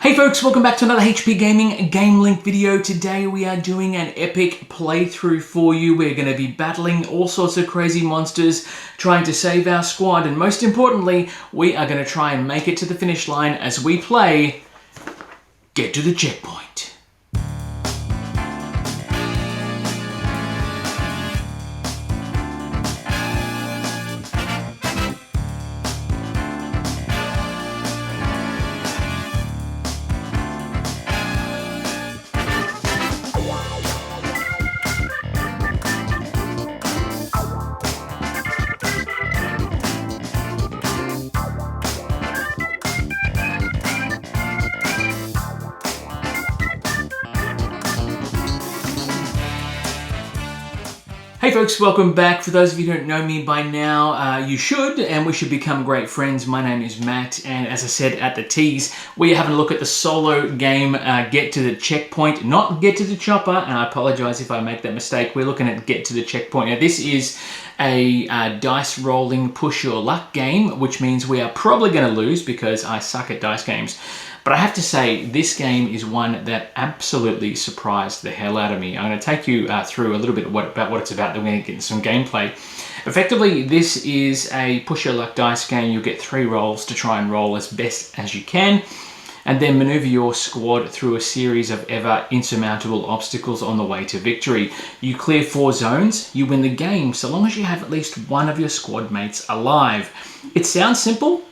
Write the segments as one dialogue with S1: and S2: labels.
S1: Hey folks, welcome back to another HP Gaming GameLINK video. Today we are doing an epic playthrough for you. We're going to be battling all sorts of crazy monsters, trying to save our squad, and most importantly, we are going to try and make it to the finish line as we play Get to the Checkpoint. Hey folks, welcome back. For those of you who don't know me by now, you should, and we should become great friends. My name is Matt, and as I said at the tease, we are having a look at the solo game, Get to the Checkpoint, not Get to the Chopper, and I apologize if I make that mistake. We're looking at Get to the Checkpoint. Now this is a dice rolling push your luck game, which means we are probably going to lose because I suck at dice games. But I have to say, this game is one that absolutely surprised the hell out of me. I'm going to take you through a little bit about what it's about, then we're going to get into some gameplay. Effectively, this is a push your luck dice game. You'll get 3 rolls to try and roll as best as you can, and then maneuver your squad through a series of ever insurmountable obstacles on the way to victory. You clear 4 zones, you win the game, so long as you have at least one of your squad mates alive. It sounds simple,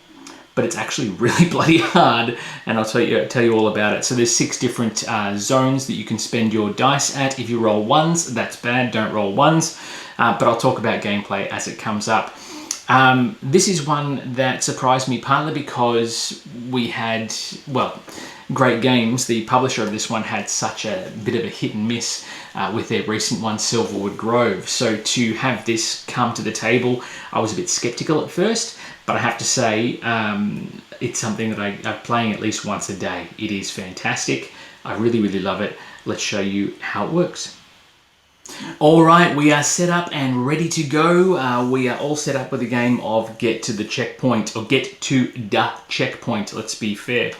S1: but it's actually really bloody hard, and I'll tell you all about it. So there's 6 different zones that you can spend your dice at. If you roll 1s, that's bad, don't roll 1s, but I'll talk about gameplay as it comes up. This is one that surprised me partly because we had, well, Great Games, the publisher of this one, had such a bit of a hit and miss with their recent one, Silverwood Grove. So to have this come to the table, I was a bit skeptical at first, but I have to say it's something that I'm playing at least once a day. It is fantastic. I really, really love it. Let's show you how it works. All right, we are set up and ready to go. We are all set up with a game of Get to the Checkpoint, or Get to the Checkpoint, let's be fair.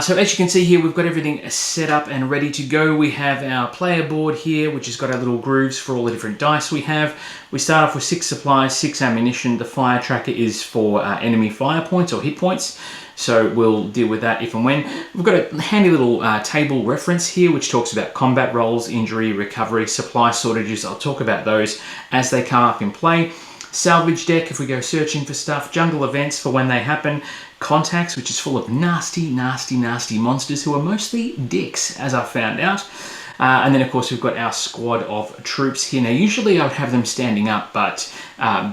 S1: So as you can see here, we've got everything set up and ready to go. We have our player board here, which has got our little grooves for all the different dice we have. We start off with 6 supplies, 6 ammunition. The fire tracker is for enemy fire points or hit points, so we'll deal with that if and when. We've got a handy little table reference here, which talks about combat rolls, injury, recovery, supply shortages. I'll talk about those as they come up in play. Salvage deck if we go searching for stuff, jungle events for when they happen, contacts, which is full of nasty, nasty, nasty monsters who are mostly dicks, as I found out. And then of course we've got our squad of troops here. Now usually I would have them standing up, but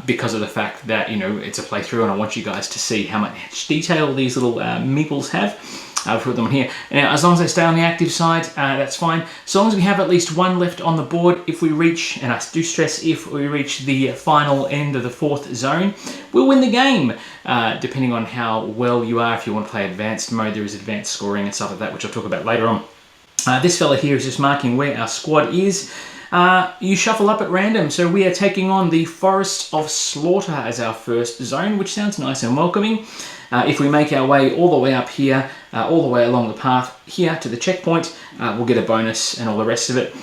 S1: because of the fact that, you know, it's a playthrough and I want you guys to see how much detail these little meeples have, I've put them on here. Now, as long as they stay on the active side, that's fine. So long as we have at least 1 left on the board, if we reach, and I do stress if we reach the final end of the 4th zone, we'll win the game, depending on how well you are. If you want to play advanced mode, there is advanced scoring and stuff like that, which I'll talk about later on. This fella here is just marking where our squad is. You shuffle up at random, so we are taking on the Forest of Slaughter as our first zone, which sounds nice and welcoming. If we make our way all the way up here, all the way along the path here to the checkpoint, we'll get a bonus and all the rest of it.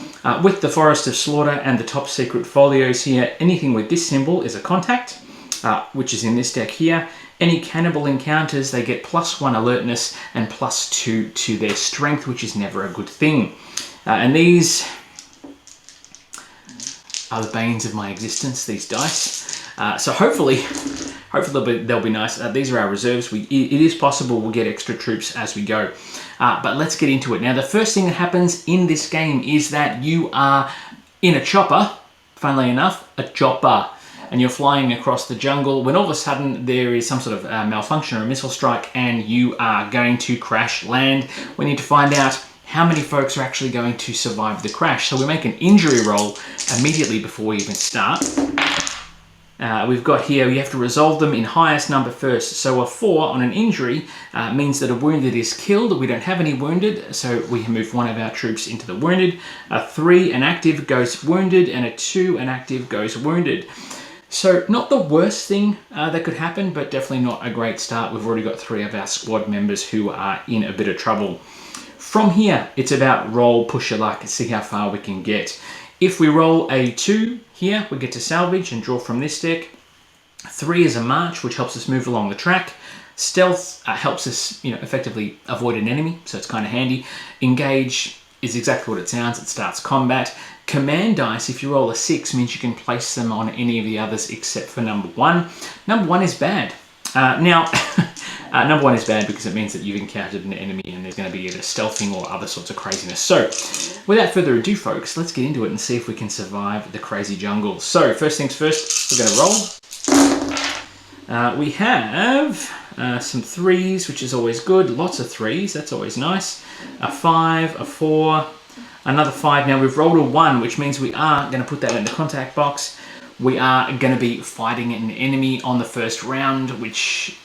S1: With the Forest of Slaughter and the top secret folios here, anything with this symbol is a contact, which is in this deck here. Any cannibal encounters, they get +1 alertness and +2 to their strength, which is never a good thing. And these are the banes of my existence, these dice. So hopefully they'll be nice. These are our reserves. It is possible we'll get extra troops as we go. But let's get into it. Now, the first thing that happens in this game is that you are in a chopper, funnily enough, a chopper, and you're flying across the jungle when all of a sudden there is some sort of malfunction or a missile strike and you are going to crash land. We need to find out how many folks are actually going to survive the crash. So we make an injury roll immediately before we even start. We've got here, you have to resolve them in highest number first. So a 4 on an injury means that a wounded is killed. We don't have any wounded, so we move 1 of our troops into the wounded. A 3, an active goes wounded, and a 2, an active goes wounded. So not the worst thing that could happen, but definitely not a great start. We've already got 3 of our squad members who are in a bit of trouble. From here, it's about roll, push your luck, and see how far we can get. If we roll a 2 here, we get to salvage and draw from this deck. 3 is a march, which helps us move along the track. Stealth helps us, effectively avoid an enemy, so it's kind of handy. Engage is exactly what it sounds. It starts combat. Command dice, if you roll a 6, means you can place them on any of the others except for number 1. Number 1 is bad. Number 1 is bad because it means that you've encountered an enemy and there's going to be either stealthing or other sorts of craziness. So, without further ado, folks, let's get into it and see if we can survive the crazy jungle. So, first things first, we're going to roll. We have some 3s, which is always good. Lots of 3s, that's always nice. A 5, a 4, another 5. Now, we've rolled a 1, which means we are going to put that in the contact box. We are going to be fighting an enemy on the first round, which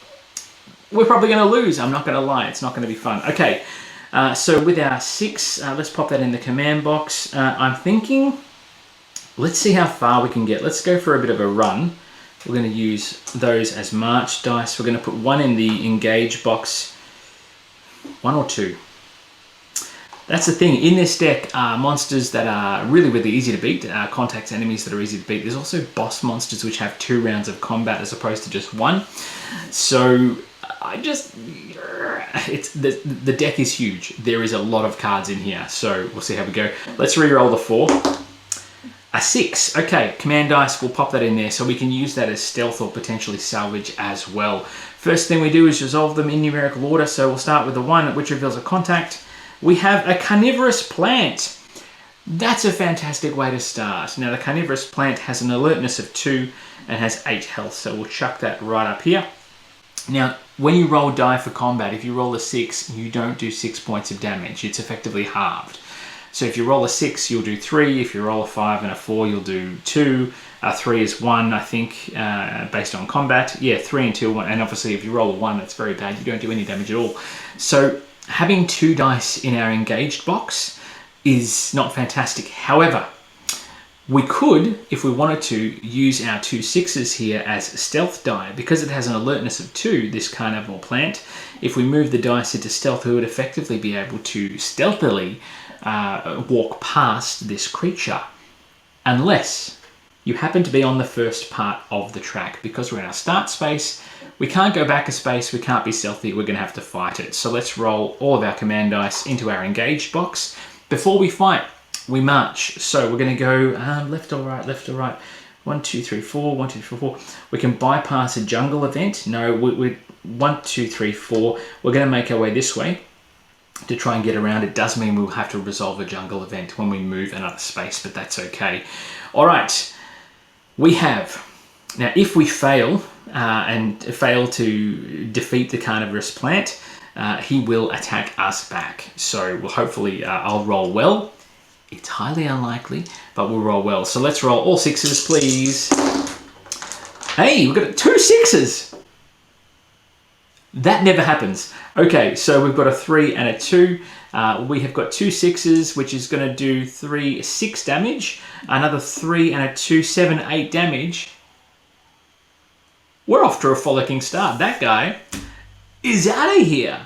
S1: we're probably going to lose. I'm not going to lie. It's not going to be fun. Okay, so with our 6, let's pop that in the command box. I'm thinking, let's see how far we can get. Let's go for a bit of a run. We're going to use those as march dice. We're going to put 1 in the engage box. 1 or 2. That's the thing. In this deck are monsters that are really, really easy to beat. Contacts enemies that are easy to beat. There's also boss monsters which have 2 rounds of combat as opposed to just 1. So the deck is huge. There is a lot of cards in here. So we'll see how we go. Let's re-roll the 4. A 6. Okay, command dice, we'll pop that in there so we can use that as stealth or potentially salvage as well. First thing we do is resolve them in numerical order. So we'll start with the 1, which reveals a contact. We have a carnivorous plant. That's a fantastic way to start. Now, the carnivorous plant has an alertness of 2 and has 8 health, so we'll chuck that right up here. Now, when you roll die for combat, if you roll a 6, you don't do 6 points of damage. It's effectively halved. So if you roll a 6, you'll do 3. If you roll a 5 and a 4, you'll do 2. 3 is 1, I think, based on combat. Yeah, 3 and 2, 1. And obviously, if you roll a 1, that's very bad. You don't do any damage at all. So having 2 dice in our engaged box is not fantastic. However, we could, if we wanted to, use our 2 6s here as stealth die. Because it has an alertness of 2, this carnivore plant, if we move the dice into stealth, we would effectively be able to stealthily walk past this creature. Unless you happen to be on the first part of the track. Because we're in our start space, we can't go back a space, we can't be stealthy, we're going to have to fight it. So let's roll all of our command dice into our engaged box. Before we fight, we march. So we're going to go left or right, left or right. 1, 2, 3, 4, 1, 2, 3, 4. We can bypass a jungle event. No, we 1, 2, 3, 4. We're going to make our way this way to try and get around. It does mean we'll have to resolve a jungle event when we move another space, but that's okay. All right, we have... Now, if we fail and fail to defeat the carnivorous plant, he will attack us back. So we'll hopefully I'll roll well. It's highly unlikely, but we'll roll well. So let's roll all 6s, please. Hey, we've got 2 6s. That never happens. Okay, so we've got a 3 and a 2. We have got 2 6s, which is going to do 3, 6 damage. Another 3 and a 2, 7, 8 damage. We're off to a frolicking start. That guy is out of here.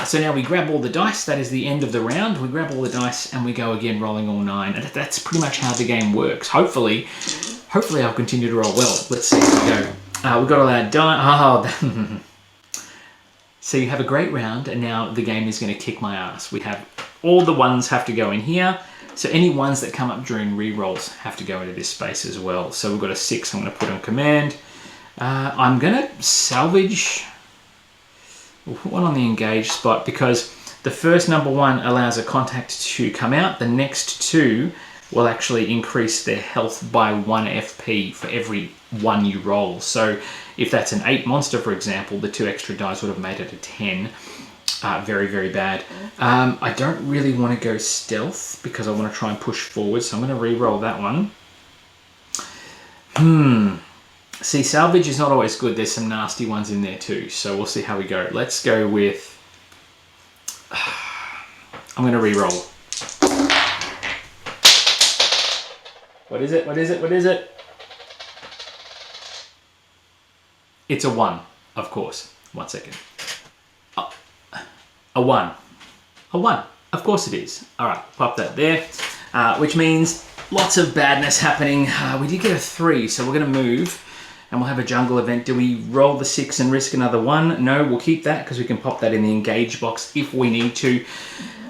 S1: So now we grab all the dice. That is the end of the round. We grab all the dice and we go again, rolling all 9. And that's pretty much how the game works. Hopefully I'll continue to roll well. Let's see how we go. We've got all our dice. Oh, so you have a great round, and now the game is going to kick my ass. We have all the 1s have to go in here. So any 1s that come up during re-rolls have to go into this space as well. So we've got a 6 I'm going to put on command. I'm going to salvage... We'll put 1 on the engaged spot because the first number 1 allows a contact to come out. The next 2 will actually increase their health by 1 FP for every 1 you roll. So if that's an 8 monster, for example, the 2 extra dice would have made it a 10. Very, very bad. I don't really want to go stealth because I want to try and push forward. So I'm going to re-roll that one. See, salvage is not always good. There's some nasty ones in there too. So we'll see how we go. Let's go with... I'm going to re-roll. What is it? What is it? What is it? It's a 1, of course. 1 second. A 1. A 1. Of course it is. All right, pop that there, which means lots of badness happening. We did get a 3, so we're going to move, and we'll have a jungle event. Do we roll the 6 and risk another 1? No, we'll keep that because we can pop that in the engage box if we need to.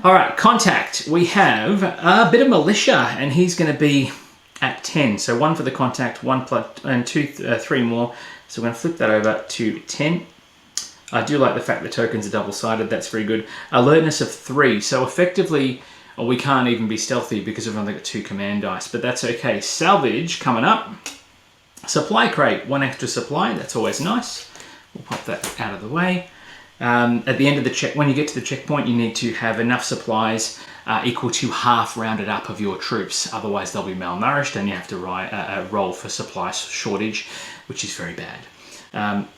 S1: All right, contact. We have a bit of militia, and he's going to be at 10. So 1 for the contact, 1 plus, and 3 more. So we're going to flip that over to 10. I do like the fact the tokens are double-sided. That's very good. Alertness of 3. So effectively, we can't even be stealthy because we've only got 2 command dice, but that's okay. Salvage coming up. Supply crate, 1 extra supply. That's always nice. We'll pop that out of the way. At the end of the check, when you get to the checkpoint, you need to have enough supplies equal to half rounded up of your troops. Otherwise, they'll be malnourished, and you have to roll for supply shortage, which is very bad.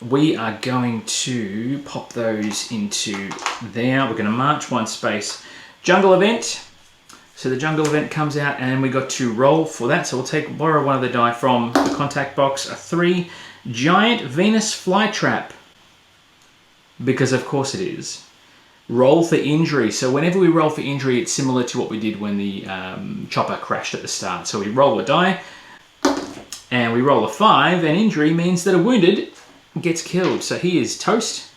S1: We are going to pop those into there. We're going to march 1 space. Jungle event. So the jungle event comes out, and we got to roll for that. So we'll borrow 1 of the die from the contact box. A 3. Giant Venus flytrap. Because of course it is. Roll for injury. So whenever we roll for injury, it's similar to what we did when the chopper crashed at the start. So we roll a die, and we roll a 5, and injury means that a wounded gets killed. So he is toast,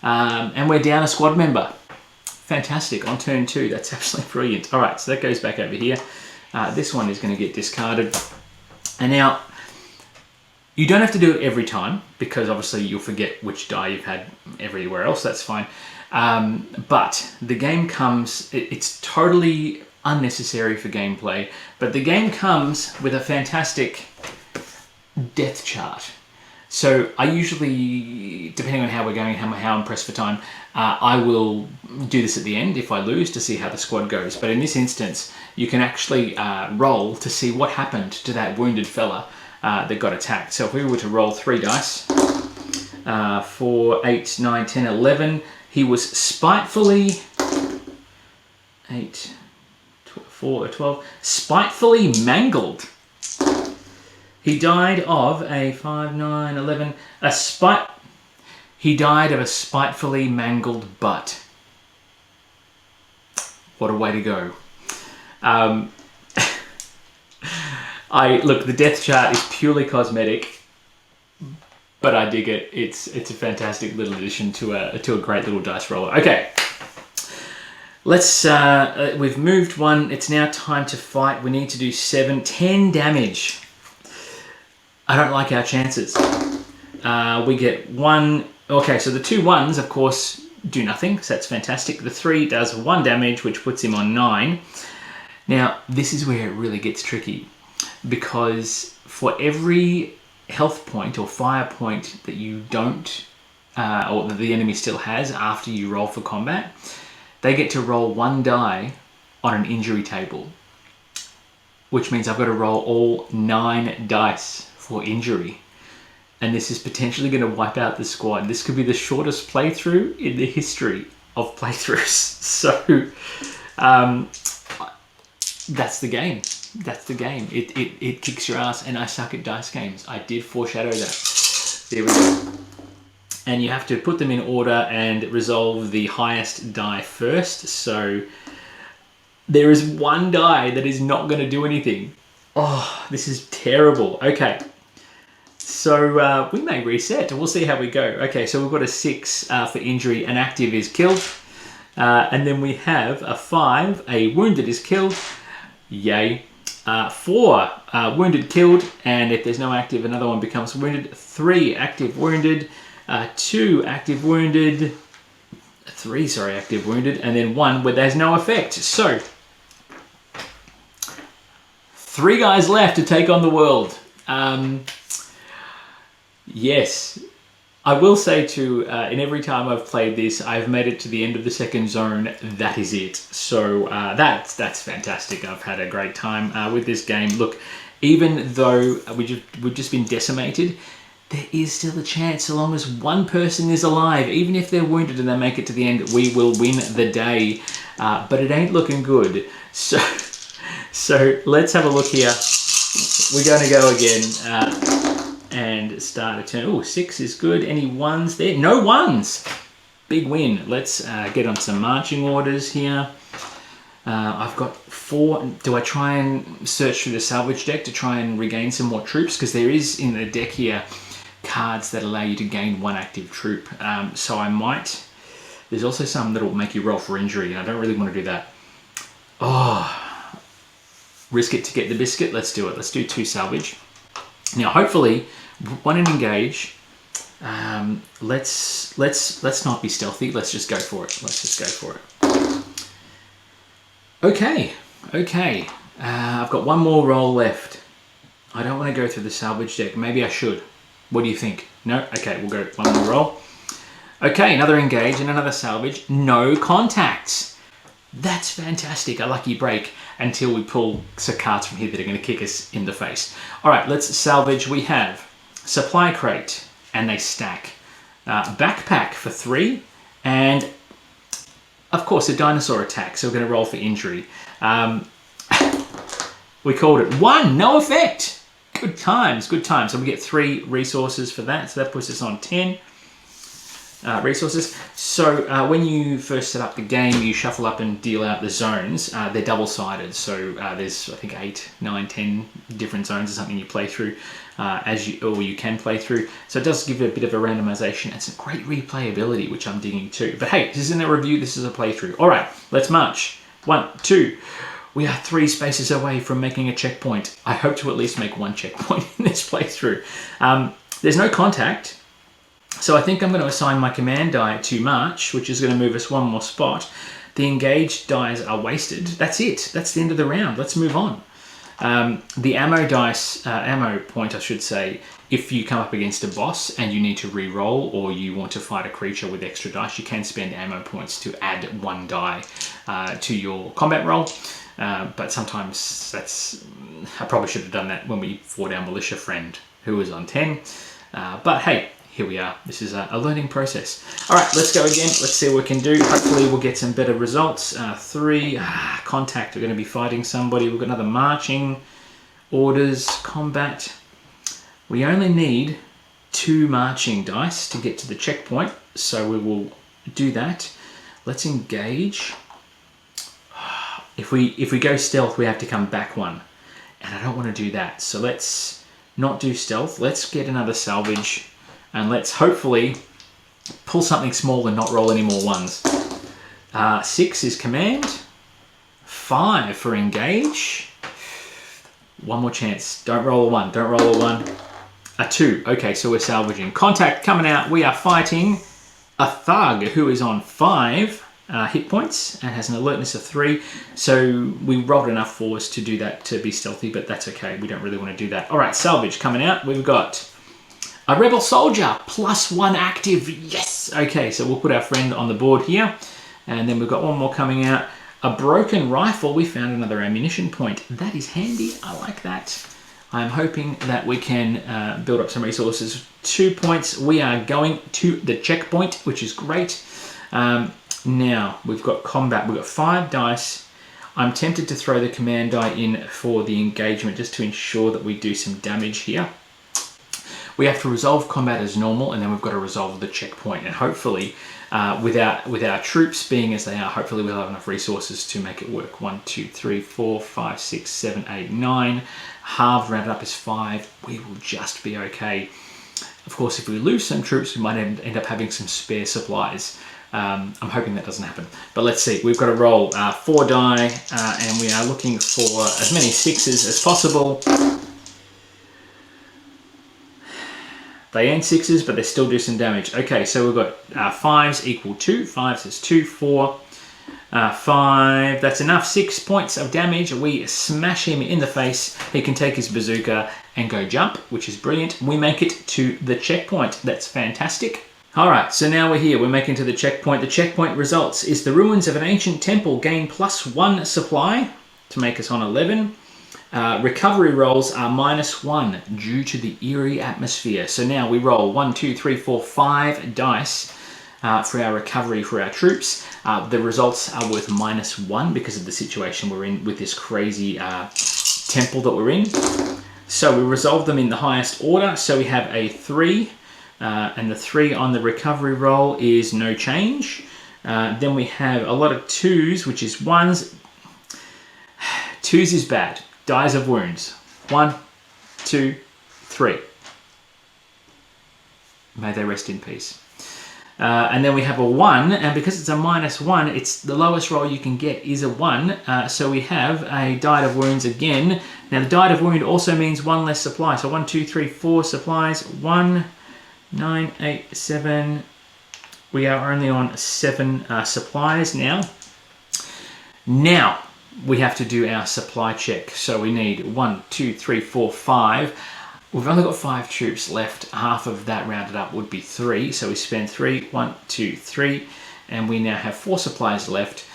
S1: and we're down a squad member. Fantastic. On turn 2. That's absolutely brilliant. All right, so that goes back over here. This one is going to get discarded. And now, you don't have to do it every time, because obviously you'll forget which die you've had everywhere else. That's fine. But the game comes, it's totally unnecessary for gameplay, but the game comes with a fantastic death chart. So I usually, depending on how we're going, how I'm pressed for time, I will do this at the end if I lose to see how the squad goes. But in this instance, you can actually roll to see what happened to that wounded fella that got attacked. So if we were to roll 3 dice, 4, 8, 9, 10, 11, he was spitefully, 8, 4, 12, spitefully mangled. He died of a 5, 9, 11, he died of a spitefully mangled butt. What a way to go. Look, the death chart is purely cosmetic, but I dig it. It's a fantastic little addition to a great little dice roller. Okay, let's. We've moved 1. It's now time to fight. We need to do 10 damage. I don't like our chances. We get 1. Okay, so the 2 1s, of course, do nothing. So that's fantastic. The 3 does 1 damage, which puts him on 9. Now, this is where it really gets tricky, because for every health point or fire point that you don't, or that the enemy still has after you roll for combat, they get to roll 1 die on an injury table, which means I've got to roll all 9 dice for injury. And this is potentially going to wipe out the squad. This could be the shortest playthrough in the history of playthroughs. So, that's the game. That's the game. It kicks your ass, and I suck at dice games. I did foreshadow that. There we go. And you have to put them in order and resolve the highest die first. So there is 1 die that is not going to do anything. Oh, this is terrible. Okay. So we may reset. We'll see how we go. Okay, so we've got a 6 for injury. An active is killed. And then we have a 5. A wounded is killed. Yay. 4 wounded killed, and if there's no active, another one becomes wounded. 3 active wounded, 2 active wounded, 3 active wounded, and then 1 where there's no effect. So 3 guys left to take on the world. Yes, I will say too, in every time I've played this, I've made it to the end of the second zone. That is it. So that's fantastic. I've had a great time with this game. Look, even though we've just been decimated, there is still a chance. So long as 1 person is alive, even if they're wounded and they make it to the end, we will win the day. But it ain't looking good. So let's have a look here. We're going to go again. and start a turn. Oh, 6 is good. Any ones there? No ones. Big win. Let's get on some marching orders here. I've got 4. Do I try and search through the salvage deck to try and regain some more troops? Because there is in the deck here cards that allow you to gain 1 active troop. So I might. There's also some that will make you roll for injury, and I don't really want to do that. Oh, risk it to get the biscuit. Let's do it. Let's do 2 salvage. Now, hopefully, 1 in engage. Let's not be stealthy. Let's just go for it. Let's just go for it. Okay. I've got 1 more roll left. I don't want to go through the salvage deck. Maybe I should. What do you think? No? Okay, we'll go 1 more roll. Okay, another engage and another salvage. No contacts. That's fantastic. A lucky break until we pull some cards from here that are going to kick us in the face. All right, let's salvage. We have supply crate, and they stack. Backpack for 3, and of course a dinosaur attack, so we're going to roll for injury. We called it 1, no effect. Good times, good times. So we get 3 resources for that, so that puts us on 10 resources. So when you first set up the game, you shuffle up and deal out the zones. They're double-sided, so there's I think 8, 9, 10 different zones or something you play through or you can play through. So it does give it a bit of a randomization and some great replayability, which I'm digging too. But hey, this isn't a review, this is a playthrough. All right, let's march. 1, 2. We are 3 spaces away from making a checkpoint. I hope to at least make 1 checkpoint in this playthrough. There's no contact. So I think I'm going to assign my command die to march, which is going to move us 1 more spot. The engaged dies are wasted. That's it. That's the end of the round. Let's move on. The ammo dice, ammo point I should say, if you come up against a boss and you need to re-roll or you want to fight a creature with extra dice, you can spend ammo points to add 1 die to your combat roll. But sometimes I probably should have done that when we fought our militia friend who was on 10. But hey, here we are. This is a learning process. All right, let's go again. Let's see what we can do. Hopefully we'll get some better results. 3, contact. We're going to be fighting somebody. We've got another marching orders, combat. We only need 2 marching dice to get to the checkpoint, so we will do that. Let's engage. If we go stealth, we have to come back 1, and I don't want to do that. So let's not do stealth. Let's get another salvage. And let's hopefully pull something small and not roll any more 1s. 6 is command. 5 for engage. 1 more chance. Don't roll a 1. Don't roll a 1. A 2. Okay, so we're salvaging. Contact coming out. We are fighting a thug who is on 5 hit points and has an alertness of 3. So we rolled enough for us to do that, to be stealthy, but that's okay. We don't really want to do that. All right, salvage coming out. We've got a rebel soldier, +1 active, yes! Okay, so we'll put our friend on the board here. And then we've got 1 more coming out. A broken rifle, we found another ammunition point. That is handy, I like that. I'm hoping that we can build up some resources. 2 points, we are going to the checkpoint, which is great. Now, we've got combat, we've got 5 dice. I'm tempted to throw the command die in for the engagement, just to ensure that we do some damage here. We have to resolve combat as normal, and then we've got to resolve the checkpoint. And hopefully, with our troops being as they are, hopefully we'll have enough resources to make it work. 1, 2, 3, 4, 5, 6, 7, 8, 9. Halved rounded up is 5. We will just be okay. Of course, if we lose some troops, we might end up having some spare supplies. I'm hoping that doesn't happen. But let's see. We've got to roll 4 die, and we are looking for as many 6s as possible. They ain't 6s, but they still do some damage. Okay, so we've got 5s equal 2. 5s is 2, 4, 5. That's enough. 6 points of damage. We smash him in the face. He can take his bazooka and go jump, which is brilliant. We make it to the checkpoint. That's fantastic. All right, so now we're here. We're making to the checkpoint. The checkpoint results is the ruins of an ancient temple gain +1 supply to make us on 11. Recovery rolls are -1 due to the eerie atmosphere. So now we roll 1, 2, 3, 4, 5 dice for our recovery for our troops. The results are worth -1 because of the situation we're in with this crazy temple that we're in. So we resolve them in the highest order. So we have a 3, and the 3 on the recovery roll is no change. Then we have a lot of 2s, which is 1s. 2s is bad. Dies of wounds. 1, 2, 3. May they rest in peace. And then we have a 1, and because it's a -1, it's the lowest roll you can get is a 1. So we have a died of wounds again. Now the died of wound also means 1 less supply. So 1, 2, 3, 4 supplies. 1, 9, 8, 7. We are only on 7 supplies now. Now we have to do our supply check. So we need 1, 2, 3, 4, 5. We've only got 5 troops left. Half of that rounded up would be 3. So we spend 3, 1, 2, 3. And we now have 4 supplies left,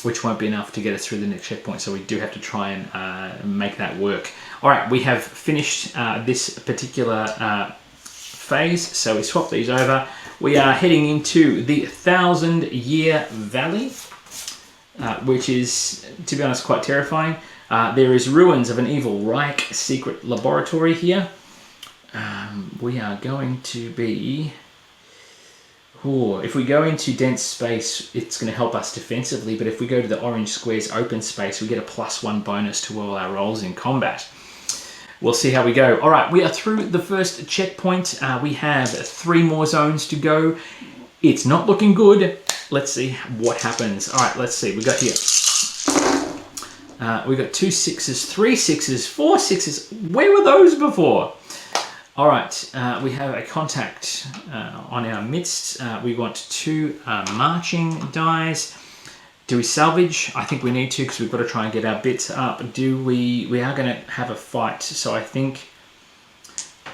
S1: which won't be enough to get us through the next checkpoint. So we do have to try and make that work. All right, we have finished this particular phase. So we swap these over. We are heading into the 1,000-Year Valley, which is, to be honest, quite terrifying. There is ruins of an evil Reich secret laboratory here. We are going to be... if we go into dense space, it's going to help us defensively, but if we go to the orange squares open space, we get a +1 bonus to all our rolls in combat. We'll see how we go. All right, we are through the first checkpoint. We have 3 more zones to go. It's not looking good. Let's see what happens. All right, let's see. We got here. We got 2 6s, 3 6s, 4 6s. Where were those before? All right, we have a contact on our midst. We want 2 marching dies. Do we salvage? I think we need to because we've got to try and get our bits up. We are going to have a fight. So I think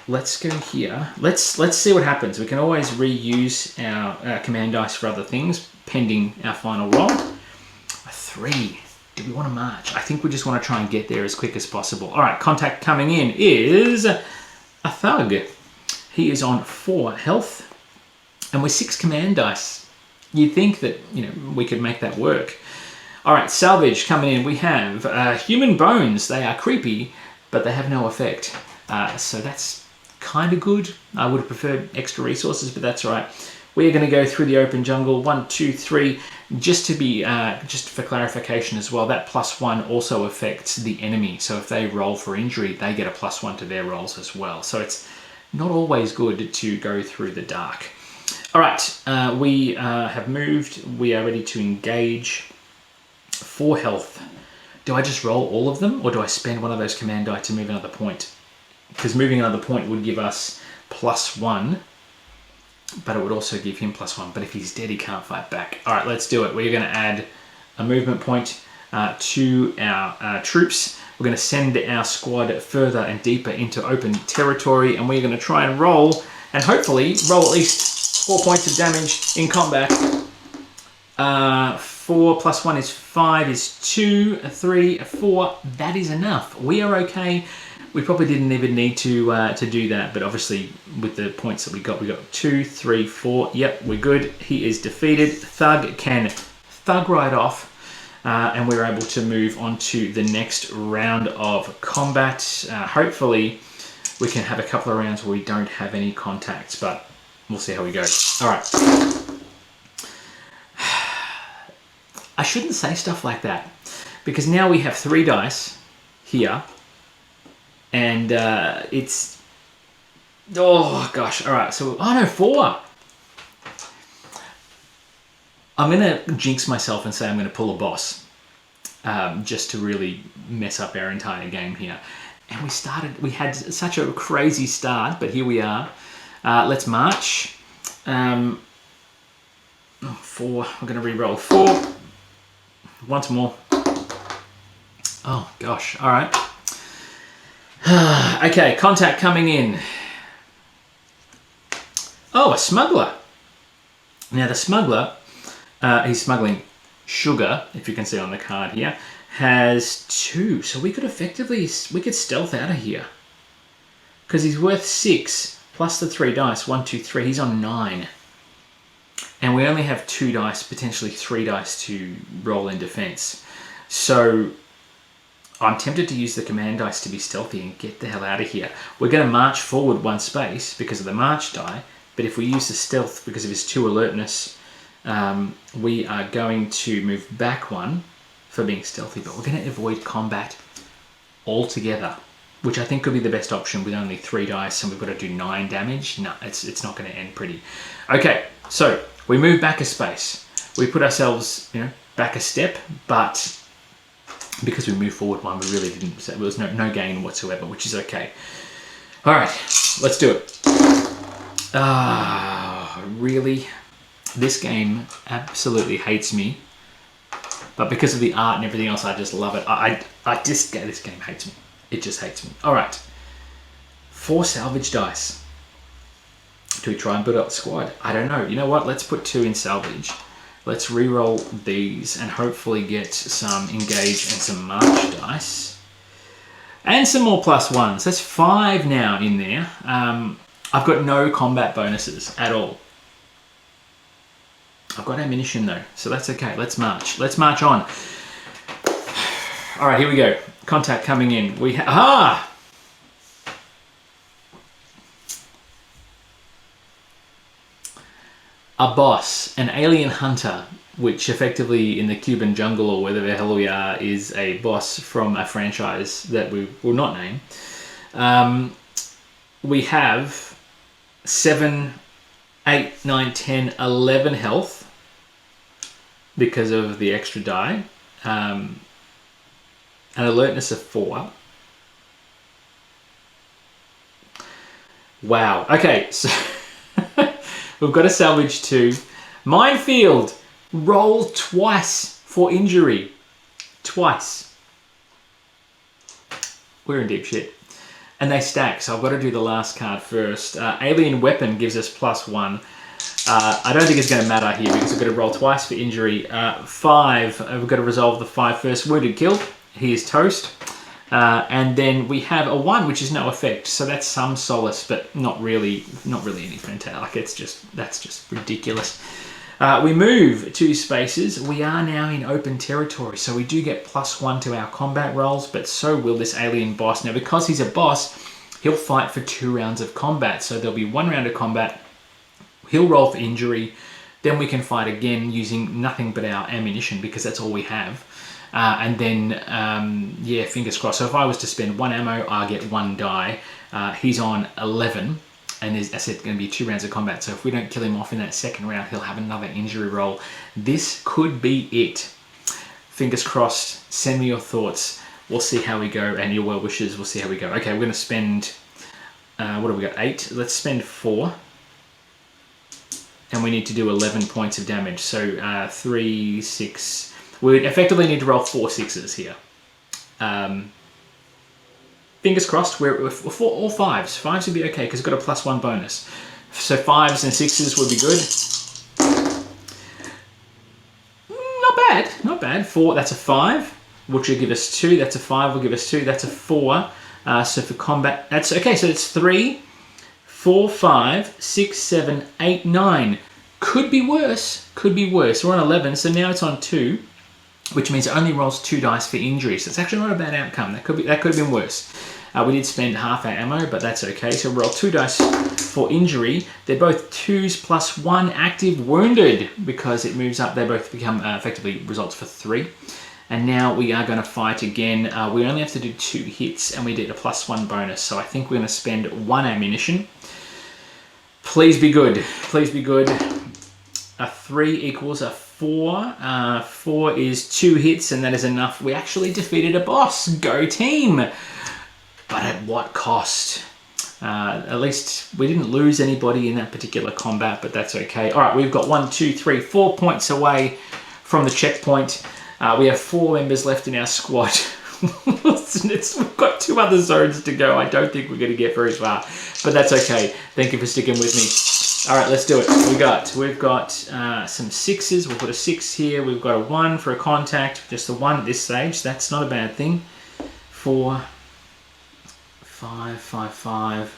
S1: let's go here. Let's see what happens. We can always reuse our command dice for other things, pending our final roll. A 3. Do we want to march? I think we just want to try and get there as quick as possible. All right, contact coming in is a thug. He is on 4 health, and with 6 command dice. You'd think that, we could make that work. All right, salvage coming in. We have human bones. They are creepy, but they have no effect. So that's kind of good. I would have preferred extra resources, but that's all right. We're going to go through the open jungle. 1, 2, 3. Just for clarification as well, that +1 also affects the enemy. So if they roll for injury, they get a +1 to their rolls as well. So it's not always good to go through the dark. All right, we have moved. We are ready to engage. 4 health. Do I just roll all of them, or do I spend one of those command die to move another point? Because moving another point would give us +1, but it would also give him +1. But if he's dead, he can't fight back. All right, let's do it. We're going to add a movement point to our troops. We're going to send our squad further and deeper into open territory, and we're going to try and roll, and hopefully roll at least 4 points of damage in combat. 4 + 1 is 5, is 2, 3, 4. That is enough. We are okay. We probably didn't even need to do that, but obviously with the points that we got 2, 3, 4. Yep, we're good. He is defeated. Thug can thug right off, and we're able to move on to the next round of combat. Hopefully we can have a couple of rounds where we don't have any contacts, but we'll see how we go. All right. I shouldn't say stuff like that, because now we have 3 dice here, and it's... Oh, gosh. All right. So, oh, no, 4. I'm going to jinx myself and say I'm going to pull a boss, just to really mess up our entire game here. And we had such a crazy start, but here we are. Let's march. 4. We're going to re-roll 4. Once more. Oh, gosh. All right. Okay, contact coming in. Oh, a smuggler. Now, the smuggler, he's smuggling sugar, if you can see on the card here, has 2. So we could stealth out of here. Because he's worth 6. Plus the 3 dice, 1, 2, 3, he's on 9. And we only have 2 dice, potentially 3 dice to roll in defense. So I'm tempted to use the command dice to be stealthy and get the hell out of here. We're going to march forward 1 space because of the march die, but if we use the stealth because of his 2 alertness, we are going to move back 1 for being stealthy, but we're going to avoid combat altogether, which I think could be the best option with only 3 dice and we've got to do 9 damage. No, it's not going to end pretty. Okay, so we move back a space. We put ourselves, back a step, but because we moved forward 1, we really didn't. There was no gain whatsoever, which is okay. All right, let's do it. Really? This game absolutely hates me, but because of the art and everything else, I just love it. This game hates me. It just hates me. All right, 4 salvage dice. Do we try and build up the squad? I don't know. You know what? Let's put 2 in salvage. Let's re-roll these and hopefully get some engage and some march dice. And some more +1s. That's 5 now in there. I've got no combat bonuses at all. I've got ammunition though, so that's okay. Let's march. Let's march on. All right, here we go. Contact coming in. We a boss, an alien hunter, which effectively in the Cuban jungle or wherever the hell we are is a boss from a franchise that we will not name. We have 7, 8, 9, 10, 11 health because of the extra die. An alertness of 4. Wow. Okay, so we've got a salvage 2. Minefield. Roll twice for injury. Twice. We're in deep shit. And they stack, so I've got to do the last card first. Alien Weapon gives us +1. I don't think it's going to matter here because we've got to roll twice for injury. 5, we've got to resolve the 5 first. Wounded killed. He is toast. And then we have a 1, which is no effect. So that's some solace, but not really any fantastic. That's just ridiculous. We move 2 spaces. We are now in open territory, so we do get +1 to our combat rolls, but so will this alien boss. Now, because he's a boss, he'll fight for 2 rounds of combat. So there'll be 1 round of combat. He'll roll for injury. Then we can fight again using nothing but our ammunition because that's all we have. And then, yeah, fingers crossed. So if I was to spend 1 ammo, I get 1 die. He's on 11. And as I said, going to be 2 rounds of combat. So if we don't kill him off in that 2nd round, he'll have another injury roll. This could be it. Fingers crossed. Send me your thoughts. We'll see how we go. And your well wishes. We'll see how we go. Okay, we're going to spend, what have we got? 8. Let's spend 4. And we need to do 11 points of damage. So 3, 6. We effectively need to roll 4 6s here. Fingers crossed, we're 4 or 5s. 5s would be okay because we've got a +1 bonus. So 5s and 6s would be good. Not bad. 4, that's a 5, which will give us 2. That's a 5, will give us 2. That's a 4. So for combat, that's okay. So it's 3, 4, 5, 6, 7, 8, 9. Could be worse. We're on 11, so now it's on 2, which means it only rolls 2 dice for injury. So it's actually not a bad outcome. That could have been worse. We did spend half our ammo, but that's okay. So we'll roll 2 dice for injury. They're both 2s +1 active wounded because it moves up. They both become effectively results for 3. And now we are going to fight again. We only have to do 2 hits and we did a +1 bonus. So I think we're going to spend 1 ammunition. Please be good. Please be good. A 3 equals a 4. 4 is 2 hits and that is enough. We actually defeated a boss. Go team. But at what cost? At least we didn't lose anybody in that particular combat, but that's okay. All right, we've got 1, 2, 3, 4 points away from the checkpoint. We have 4 members left in our squad. We've got 2 other zones to go. I don't think we're going to get very far, but that's okay. Thank you for sticking with me. All right, let's do it. We've got some 6s. We'll put a 6 here. We've got a 1 for a contact. Just a 1 at this stage. That's not a bad thing. 4, 5, 5, 5.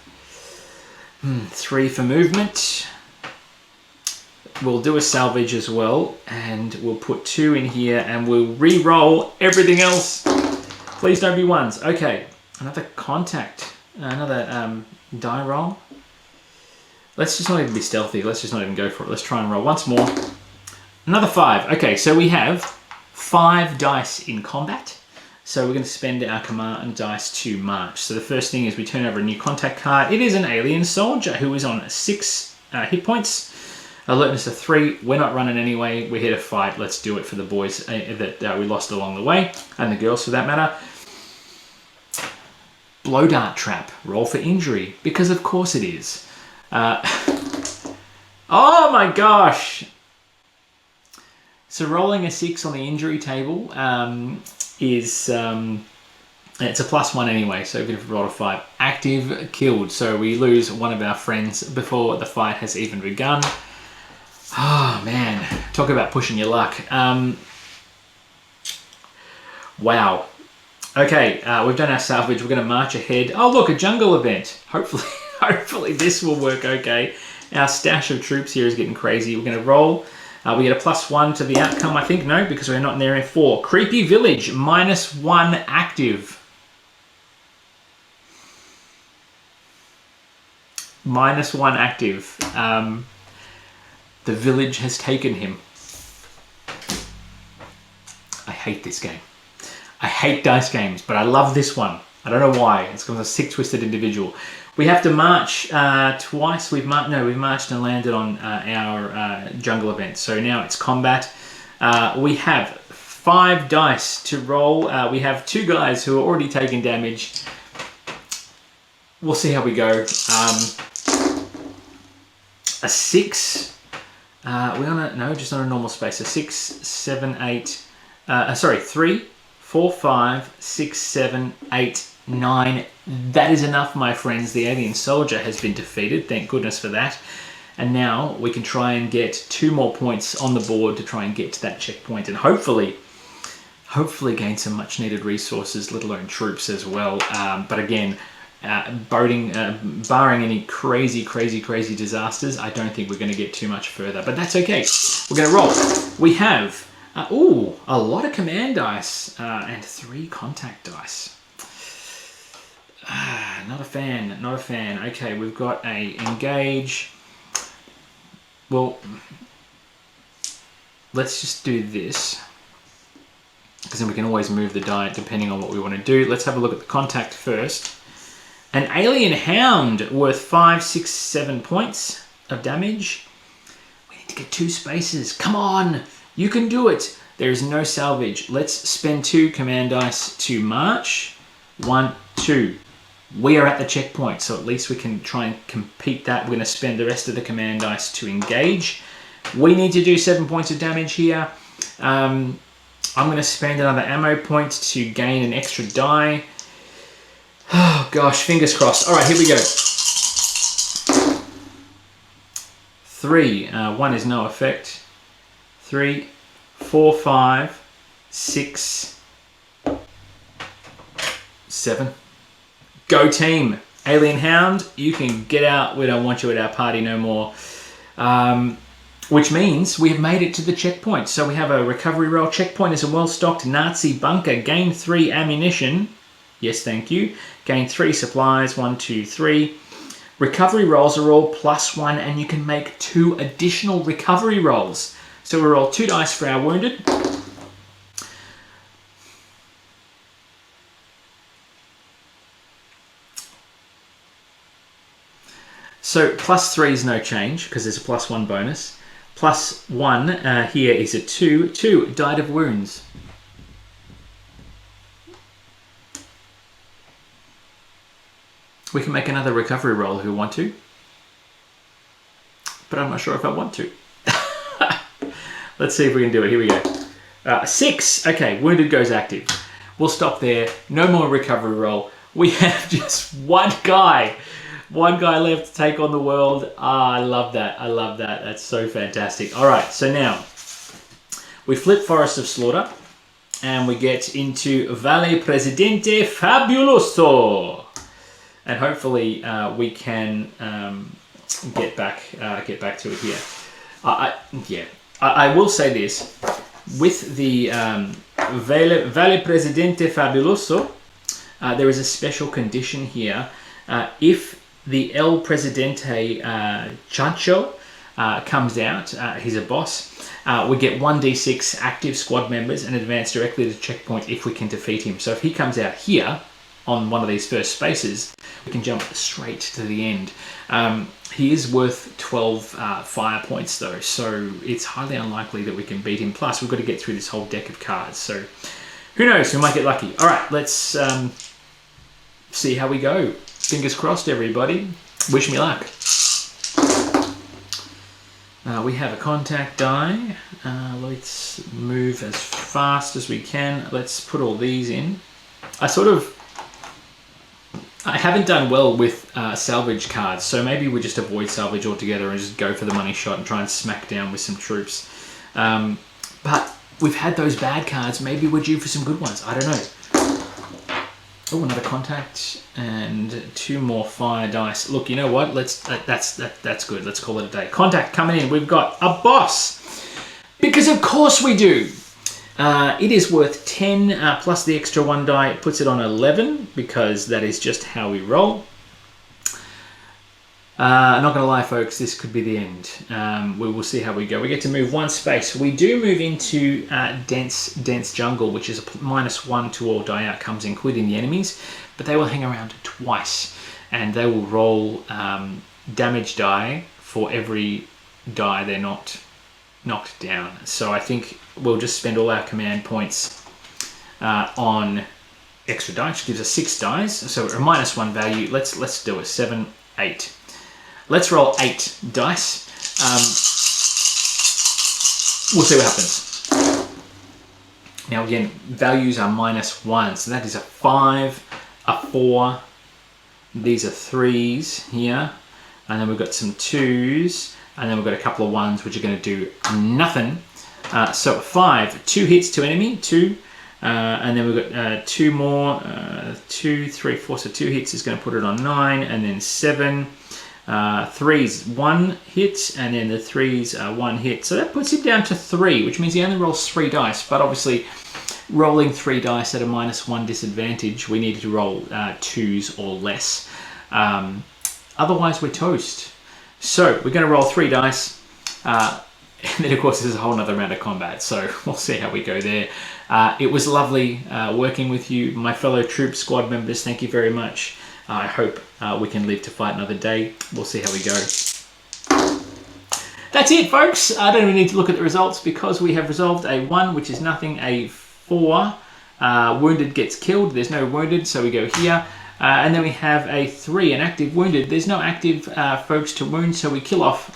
S1: 3 for movement. We'll do a salvage as well, and we'll put 2 in here, and we'll re-roll everything else. Please don't be ones. Okay, another contact. Another die roll. Let's just not even be stealthy. Let's just not even go for it. Let's try and roll once more. Another 5. Okay, so we have 5 dice in combat. So we're going to spend our command dice to march. So the first thing is we turn over a new contact card. It is an alien soldier who is on 6 hit points. Alertness of 3. We're not running anyway. We're here to fight. Let's do it for the boys that we lost along the way. And the girls for that matter. Blow dart trap. Roll for injury. Because of course it is. Oh my gosh. So rolling a 6 on the injury table is... it's a +1 anyway, so even if we roll a 5. Active, killed. So we lose one of our friends before the fight has even begun. Oh man, talk about pushing your luck. Wow. Okay, we've done our salvage. We're going to march ahead. Oh look, a jungle event. Hopefully this will work okay. Our stash of troops here is getting crazy. We're going to roll. We get a +1 to the outcome, I think. No, because we're not in area 4. Creepy village, -1 active. -1 active. The village has taken him. I hate this game. I hate dice games, but I love this one. I don't know why. It's because I'm a sick-twisted individual. We have to march twice. We've marched and landed on our jungle event. So now it's combat. We have 5 dice to roll. We have 2 guys who are already taking damage. We'll see how we go. A 6. Just on a normal space. A 6, 7, 8. 3, 4, 5, 6, 7, 8, 9. That is enough, my friends. The alien soldier has been defeated. Thank goodness for that. And now we can try and get 2 more points on the board to try and get to that checkpoint and hopefully gain some much needed resources, let alone troops as well. But again, barring any crazy disasters, I don't think we're going to get too much further. But that's okay. We're going to roll. We have a lot of command dice and 3 contact dice. Not a fan. Okay, we've got a engage. Well, let's just do this, because then we can always move the die depending on what we want to do. Let's have a look at the contact first. An alien hound worth 5, 6, 7 points of damage. We need to get 2 spaces. Come on, you can do it. There is no salvage. Let's spend 2 command dice to march. 1, 2. We are at the checkpoint, so at least we can try and compete that. We're going to spend the rest of the command dice to engage. We need to do 7 points of damage here. I'm going to spend another ammo point to gain an extra die. Oh gosh, fingers crossed. All right, here we go. 3. 1 is no effect. 3, 4, 5, 6, 7. Go team. Alien Hound, you can get out. We don't want you at our party no more. Which means we have made it to the checkpoint. So we have a recovery roll. Checkpoint is a well-stocked Nazi bunker. Gain 3 ammunition. Yes, thank you. Gain 3 supplies. 1, 2, 3. Recovery rolls are all +1, and you can make 2 additional recovery rolls. So we roll 2 dice for our wounded. So +3 is no change because there's a +1 bonus. +1 here is a 2. 2 died of wounds. We can make another recovery roll if we want to, but I'm not sure if I want to. Let's see if we can do it. Here we go. 6. Okay, wounded goes active. We'll stop there. No more recovery roll. We have just 1 guy. 1 guy left to take on the world. I love that. I love that. That's so fantastic. All right, so now we flip Forest of Slaughter and we get into Valle Presidente Fabuloso. And hopefully we can get back to it here. I will say this. with the Vale Presidente Fabuloso, there is a special condition here. If the El Presidente Chancho comes out, he's a boss, we get 1d6 active squad members and advance directly to the checkpoint if we can defeat him. So if he comes out here on one of these first spaces, we can jump straight to the end. He is worth 12 fire points though, so it's highly unlikely that we can beat him. Plus, we've got to get through this whole deck of cards, so who knows, we might get lucky. All right, let's see how we go. Fingers crossed, everybody. Wish me luck. We have a contact die. Let's move as fast as we can. Let's put all these in. I haven't done well with salvage cards, so maybe we just avoid salvage altogether and just go for the money shot and try and smack down with some troops. But we've had those bad cards. Maybe we're due for some good ones. I don't know. Oh, another contact and 2 more fire dice. Look, you know what? That's good. Let's call it a day. Contact coming in. We've got a boss. Because of course we do. It is worth 10 plus the extra 1 die. It puts it on 11 because that is just how we roll. I'm not going to lie, folks, this could be the end. We will see how we go. We get to move 1 space. We do move into dense jungle, which is a -1 to all die outcomes, including the enemies, but they will hang around twice, and they will roll damage die for every die they're not knocked down. So I think we'll just spend all our command points on extra dice, which gives us 6 dice. So a -1 value. Let's do it. 7, 8. Let's roll 8 dice. We'll see what happens. Now again, values are -1, so that is a 5, a 4. These are 3s here, and then we've got some 2s, and then we've got a couple of 1s which are going to do nothing. So 5, 2 hits to enemy, 2, and then we've got 2 more, 2, 3, 4. So 2 hits is going to put it on 9, and then 7. 3's 1 hit, and then the 3's 1 hit. So that puts him down to 3, which means he only rolls 3 dice. But obviously, rolling 3 dice at a -1 disadvantage, we need to roll 2s or less. Otherwise, we're toast. So we're going to roll 3 dice. And then, of course, there's a whole nother round of combat. So we'll see how we go there. It was lovely working with you, my fellow troop squad members. Thank you very much. I hope we can live to fight another day. We'll see how we go. That's it, folks. I don't even need to look at the results because we have resolved a 1, which is nothing, a 4. Wounded gets killed. There's no wounded, so we go here. And then we have a 3, an active wounded. There's no active folks to wound, so we kill off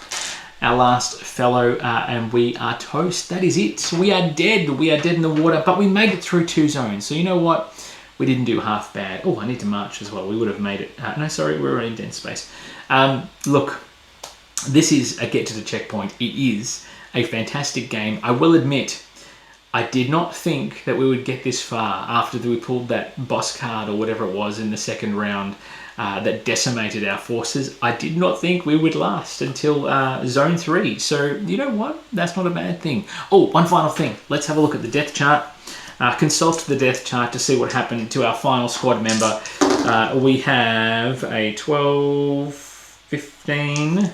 S1: our last fellow, and we are toast. That is it. We are dead. We are dead in the water, but we made it through 2 zones. So you know what? We didn't do half bad. Oh, I need to march as well. We would have made it. No, sorry, we're in dense space. Look, this is a get to the checkpoint. It is a fantastic game. I will admit, I did not think that we would get this far after we pulled that boss card or whatever it was in the second round that decimated our forces. I did not think we would last until zone 3. So you know what? That's not a bad thing. Oh, one final thing. Let's have a look at the death chart. Consult the death chart to see what happened to our final squad member. We have a 12, 15,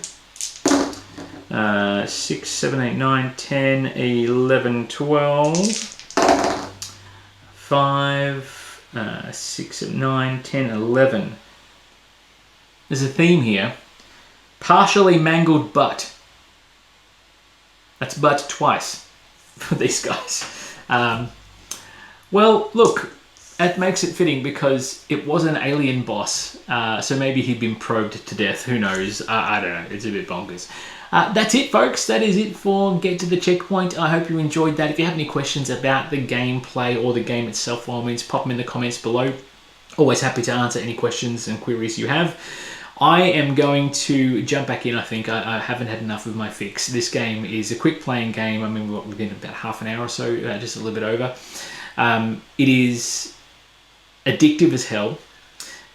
S1: 6, 7, 8, 9, 10, 11, 12, 5, 6, 9, 10, 11. There's a theme here. Partially mangled butt. That's butt twice for these guys. Well, look, that makes it fitting because it was an alien boss, so maybe he'd been probed to death. Who knows? I don't know. It's a bit bonkers. That's it, folks. That is it for Get to the Checkpoint. I hope you enjoyed that. If you have any questions about the gameplay or the game itself, by all means, pop them in the comments below. Always happy to answer any questions and queries you have. I am going to jump back in, I think. I haven't had enough of my fix. This game is a quick playing game. I mean, within about half an hour or so, just a little bit over. It is addictive as hell.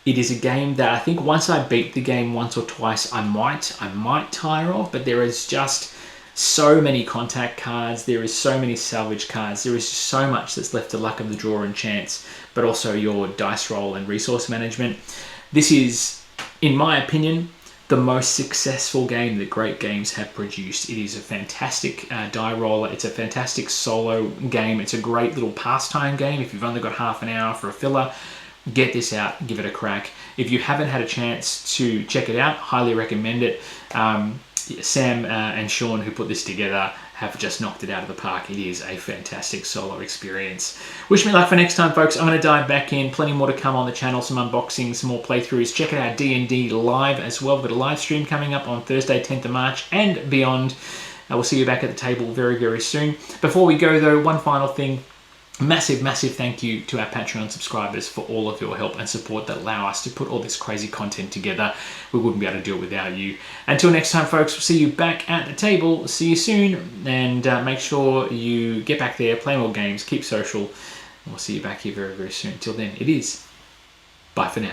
S1: It is a game that I think once I beat the game once or twice, I might tire of, but there is just so many contact cards, there is so many salvage cards, there is so much that's left to luck of the draw and chance, but also your dice roll and resource management. This is, in my opinion, the most successful game that Great Games have produced. It is a fantastic die roller. It's a fantastic solo game. It's a great little pastime game. If you've only got half an hour for a filler, get this out, give it a crack. If you haven't had a chance to check it out, highly recommend it. Sam and Sean, who put this together, have just knocked it out of the park. It is a fantastic solo experience. Wish me luck for next time, folks. I'm going to dive back in. Plenty more to come on the channel. Some unboxings, some more playthroughs. Check out our D&D live as well. We've got a live stream coming up on Thursday, 10th of March and beyond. We'll see you back at the table very, very soon. Before we go, though, one final thing. Massive, massive thank you to our Patreon subscribers for all of your help and support that allow us to put all this crazy content together. We wouldn't be able to do it without you. Until next time, folks, we'll see you back at the table. See you soon, and make sure you get back there, play more games, keep social, and we'll see you back here very, very soon. Till then, it is bye for now.